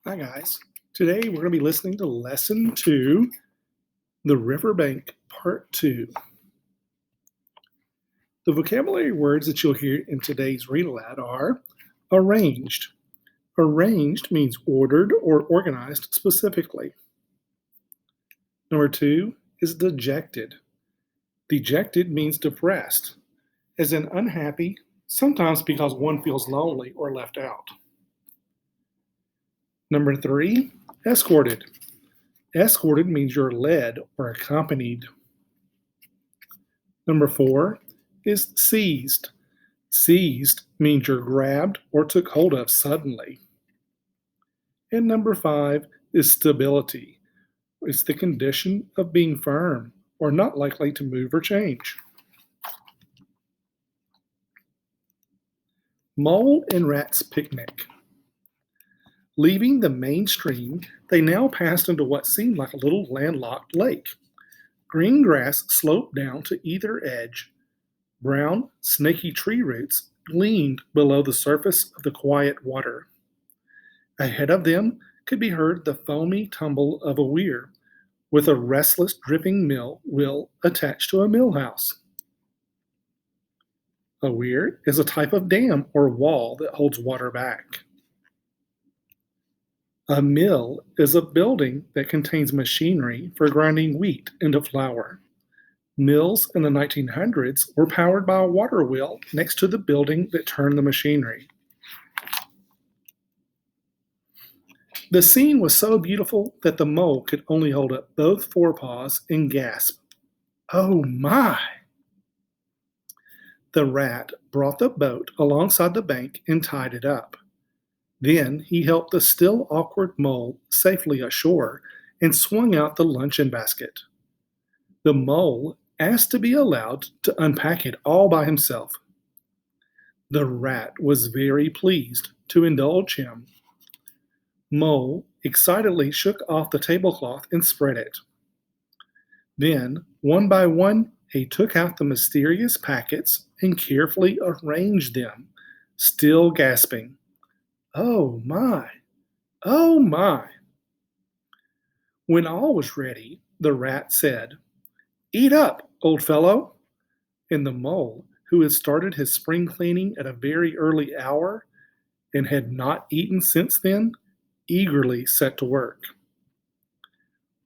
Hi, guys. Today we're going to be listening to Lesson 2, The Riverbank, Part 2. The vocabulary words that you'll hear in today's read aloud are arranged. Arranged means ordered or organized specifically. Number 2 is dejected. Dejected means depressed, as in unhappy, sometimes because one feels lonely or left out. Number 3, escorted. Escorted means you're led or accompanied. Number 4 is seized. Seized means you're grabbed or took hold of suddenly. And number 5 is stability. It's the condition of being firm or not likely to move or change. Mole and Rat's picnic. Leaving the main stream, they now passed into what seemed like a little landlocked lake. Green grass sloped down to either edge. Brown, snaky tree roots gleamed below the surface of the quiet water. Ahead of them could be heard the foamy tumble of a weir, with a restless dripping wheel attached to a mill house. A weir is a type of dam or wall that holds water back. A mill is a building that contains machinery for grinding wheat into flour. Mills in the 1900s were powered by a water wheel next to the building that turned the machinery. The scene was so beautiful that the mole could only hold up both forepaws and gasp, "Oh my!" The rat brought the boat alongside the bank and tied it up. Then he helped the still awkward mole safely ashore and swung out the luncheon basket. The mole asked to be allowed to unpack it all by himself. The rat was very pleased to indulge him. Mole excitedly shook off the tablecloth and spread it. Then, one by one, he took out the mysterious packets and carefully arranged them, still gasping, "Oh my! Oh my!" When all was ready, the rat said, "Eat up, old fellow." And the mole, who had started his spring cleaning at a very early hour and had not eaten since then, eagerly set to work.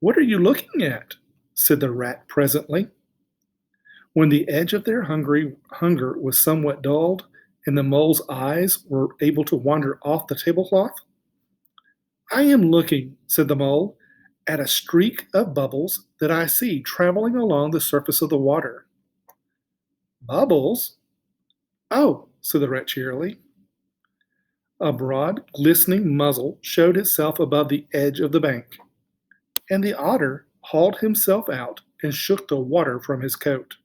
"What are you looking at?" said the rat presently. When the edge of their hunger was somewhat dulled, and the mole's eyes were able to wander off the tablecloth. "I am looking," said the mole, "at a streak of bubbles that I see traveling along the surface of the water." "Bubbles? Oh," said the rat cheerily. A broad, glistening muzzle showed itself above the edge of the bank, and the otter hauled himself out and shook the water from his coat.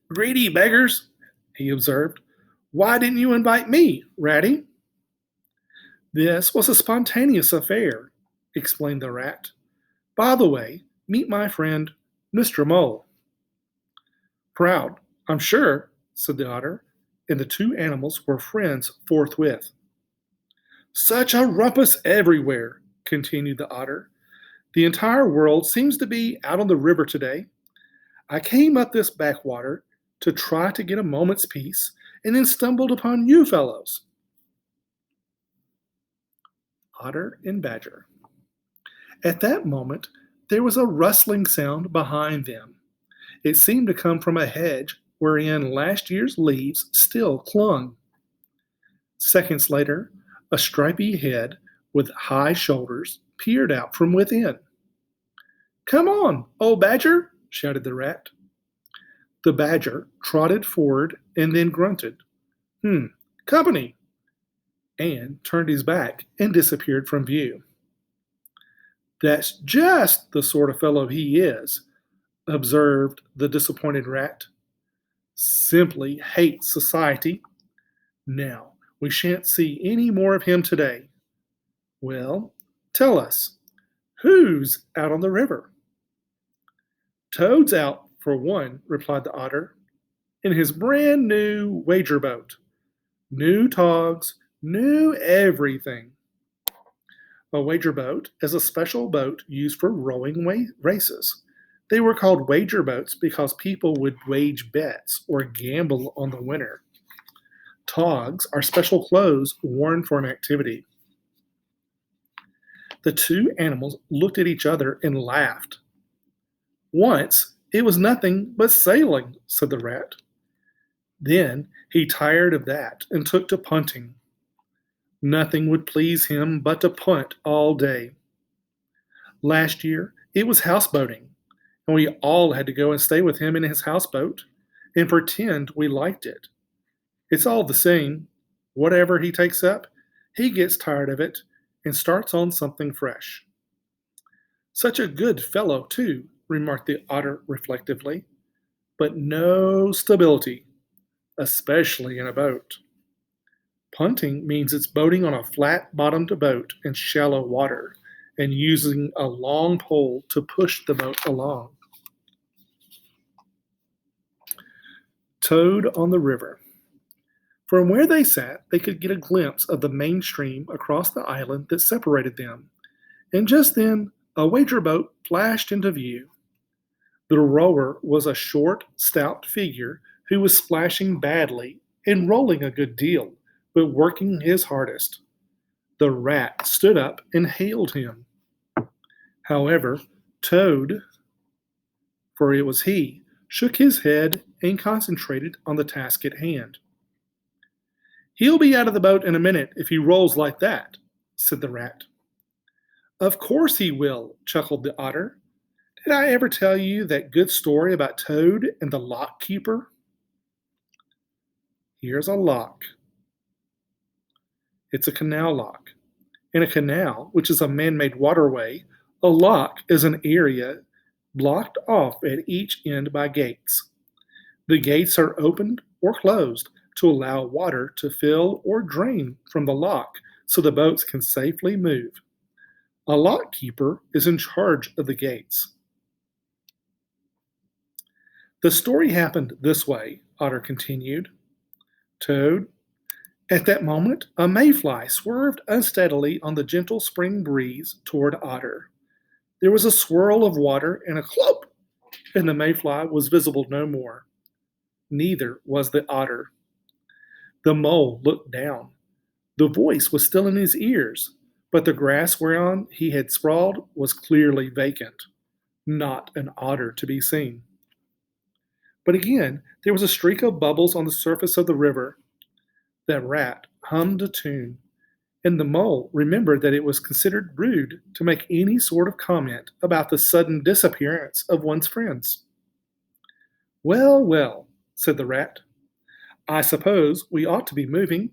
"Greedy beggars," he observed. "Why didn't you invite me, Ratty?" "This was a spontaneous affair," explained the rat. "By the way, meet my friend, Mr. Mole." "Proud, I'm sure," said the otter, and the two animals were friends forthwith. "Such a rumpus everywhere," continued the otter. "The entire world seems to be out on the river today. I came up this backwater to try to get a moment's peace, and then stumbled upon you fellows." Otter and Badger. At that moment, there was a rustling sound behind them. It seemed to come from a hedge wherein last year's leaves still clung. Seconds later, a stripy head with high shoulders peered out from within. "Come on, old Badger!" shouted the rat. The badger trotted forward and then grunted, Company," and turned his back and disappeared from view. "That's just the sort of fellow he is," observed the disappointed rat. "Simply hates society. Now, we shan't see any more of him today. Well, tell us, who's out on the river?" "Toad's out, for one," replied the otter, "in his brand new wager boat. New togs, new everything." A wager boat is a special boat used for rowing races. They were called wager boats because people would wage bets or gamble on the winner. Togs are special clothes worn for an activity. The two animals looked at each other and laughed. Once it was nothing but sailing, said the rat. Then he tired of that and took to punting. Nothing would please him but to punt all day. Last year it was houseboating, and we all had to go and stay with him in his houseboat and pretend we liked it. It's all the same. Whatever he takes up, he gets tired of it and starts on something fresh. Such a good fellow, too, remarked the otter reflectively, but no stability, especially in a boat. Punting means it's boating on a flat bottomed boat in shallow water and using a long pole to push the boat along. Toad on the river. From where they sat, they could get a glimpse of the main stream across the island that separated them, and just then a wager boat flashed into view. The rower was a short, stout figure who was splashing badly and rolling a good deal, but working his hardest. The rat stood up and hailed him. However, Toad, for it was he, shook his head and concentrated on the task at hand. "He'll be out of the boat in a minute if he rolls like that," said the rat. "Of course he will," chuckled the otter. "Did I ever tell you that good story about Toad and the lock keeper?" Here's a lock. It's a canal lock. In a canal, which is a man made waterway, a lock is an area blocked off at each end by gates. The gates are opened or closed to allow water to fill or drain from the lock so the boats can safely move. A lock keeper is in charge of the gates. The story happened this way, Otter continued. Toad, at that moment, a mayfly swerved unsteadily on the gentle spring breeze toward Otter. There was a swirl of water and a clop, and the mayfly was visible no more. Neither was the otter. The mole looked down. The voice was still in his ears, but the grass whereon he had sprawled was clearly vacant. Not an otter to be seen. But again, there was a streak of bubbles on the surface of the river. The rat hummed a tune, and the mole remembered that it was considered rude to make any sort of comment about the sudden disappearance of one's friends. "Well, well," said the rat, "I suppose we ought to be moving.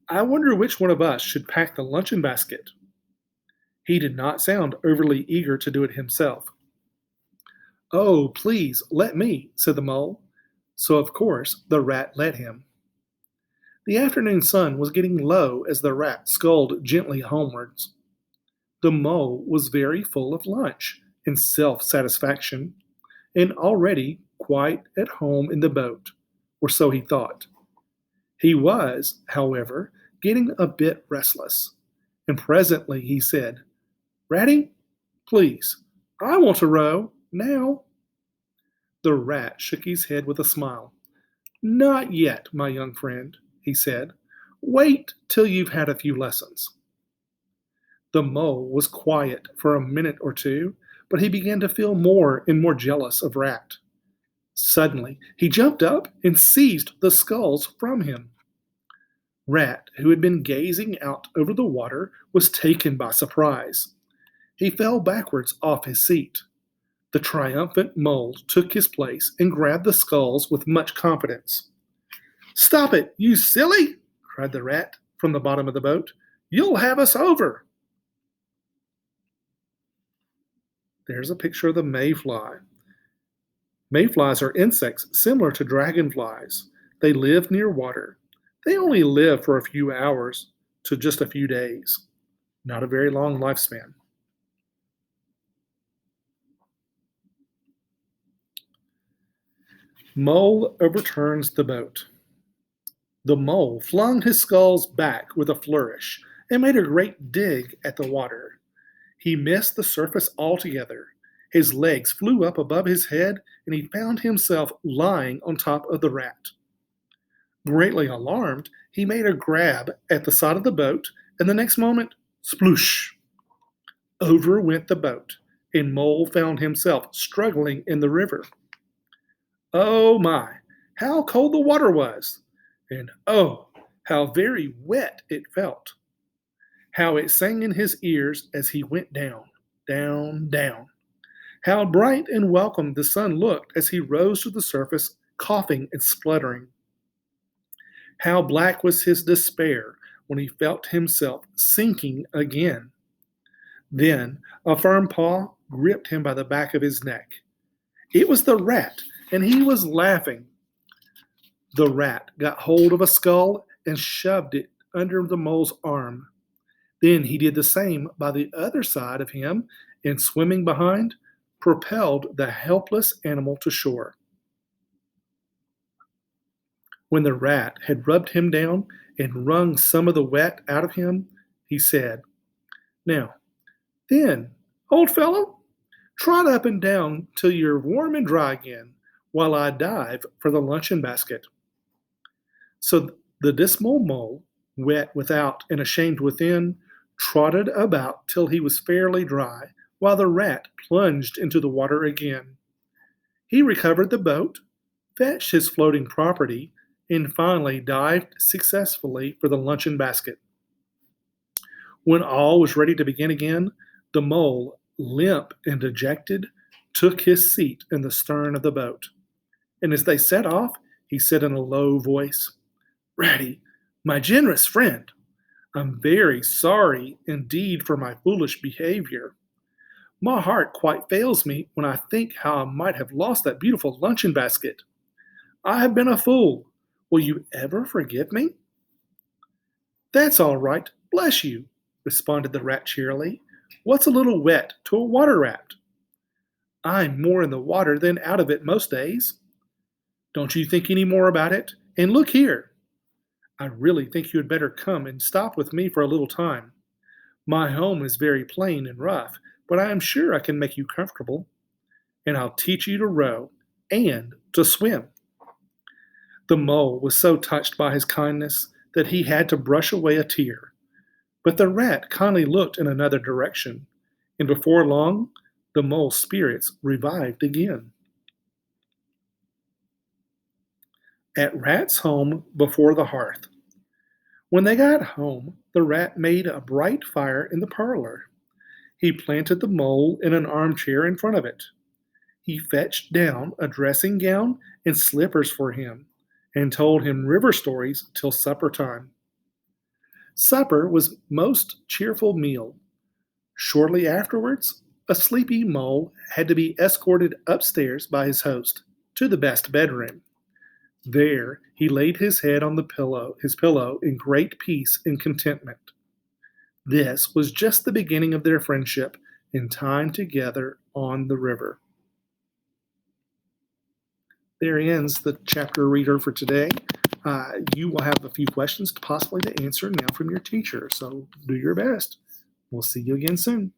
I wonder which one of us should pack the luncheon basket." He did not sound overly eager to do it himself. "Oh, please, let me," said the mole. So, of course, the rat let him. The afternoon sun was getting low as the rat sculled gently homewards. The mole was very full of lunch and self satisfaction, and already quite at home in the boat, or so he thought. He was, however, getting a bit restless, and presently he said, "Ratty, please, I want to row now." The rat shook his head with a smile. "Not yet, my young friend," he said. "Wait till you've had a few lessons." The mole was quiet for a minute or two, but he began to feel more and more jealous of Rat. Suddenly, he jumped up and seized the sculls from him. Rat, who had been gazing out over the water, was taken by surprise. He fell backwards off his seat. The triumphant mole took his place and grabbed the sculls with much confidence. "Stop it, you silly!" cried the rat from the bottom of the boat. "You'll have us over." There's a picture of the mayfly. Mayflies are insects similar to dragonflies. They live near water. They only live for a few hours to just a few days. Not a very long lifespan. Mole overturns the boat. The mole flung his sculls back with a flourish and made a great dig at the water. He missed the surface altogether. His legs flew up above his head, and he found himself lying on top of the rat. Greatly alarmed, he made a grab at the side of the boat, and the next moment, sploosh! Over went the boat, and Mole found himself struggling in the river. Oh my, how cold the water was! And oh, how very wet it felt! How it sang in his ears as he went down, down, down! How bright and welcome the sun looked as he rose to the surface, coughing and spluttering! How black was his despair when he felt himself sinking again! Then a firm paw gripped him by the back of his neck. It was the rat, and he was laughing. The rat got hold of a skull and shoved it under the mole's arm. Then he did the same by the other side of him, and swimming behind, propelled the helpless animal to shore. When the rat had rubbed him down and wrung some of the wet out of him, he said, "Now, then, old fellow, trot up and down till you're warm and dry again, while I dive for the luncheon basket." So the dismal mole, wet without and ashamed within, trotted about till he was fairly dry, while the rat plunged into the water again. He recovered the boat, fetched his floating property, and finally dived successfully for the luncheon basket. When all was ready to begin again, the mole, limp and dejected, took his seat in the stern of the boat. And as they set off, he said in a low voice, "Ratty, my generous friend, I'm very sorry indeed for my foolish behavior. My heart quite fails me when I think how I might have lost that beautiful luncheon basket. I have been a fool. Will you ever forgive me?" "That's all right, bless you," responded the rat cheerily. "What's a little wet to a water rat? I'm more in the water than out of it most days. Don't you think any more about it? And look here, I really think you had better come and stop with me for a little time. My home is very plain and rough, but I am sure I can make you comfortable, and I'll teach you to row and to swim." The mole was so touched by his kindness that he had to brush away a tear. But the rat kindly looked in another direction, and before long the mole's spirits revived again. At Rat's home before the hearth. When they got home, the rat made a bright fire in the parlor. He planted the mole in an armchair in front of it. He fetched down a dressing gown and slippers for him, and told him river stories till supper time. Supper was most cheerful meal. Shortly afterwards, a sleepy mole had to be escorted upstairs by his host to the best bedroom. There he laid his head on his pillow in great peace and contentment. This was just the beginning of their friendship and time together on the river. There ends the chapter reader for today. You will have a few questions possibly to answer now from your teacher, so do your best. We'll see you again soon.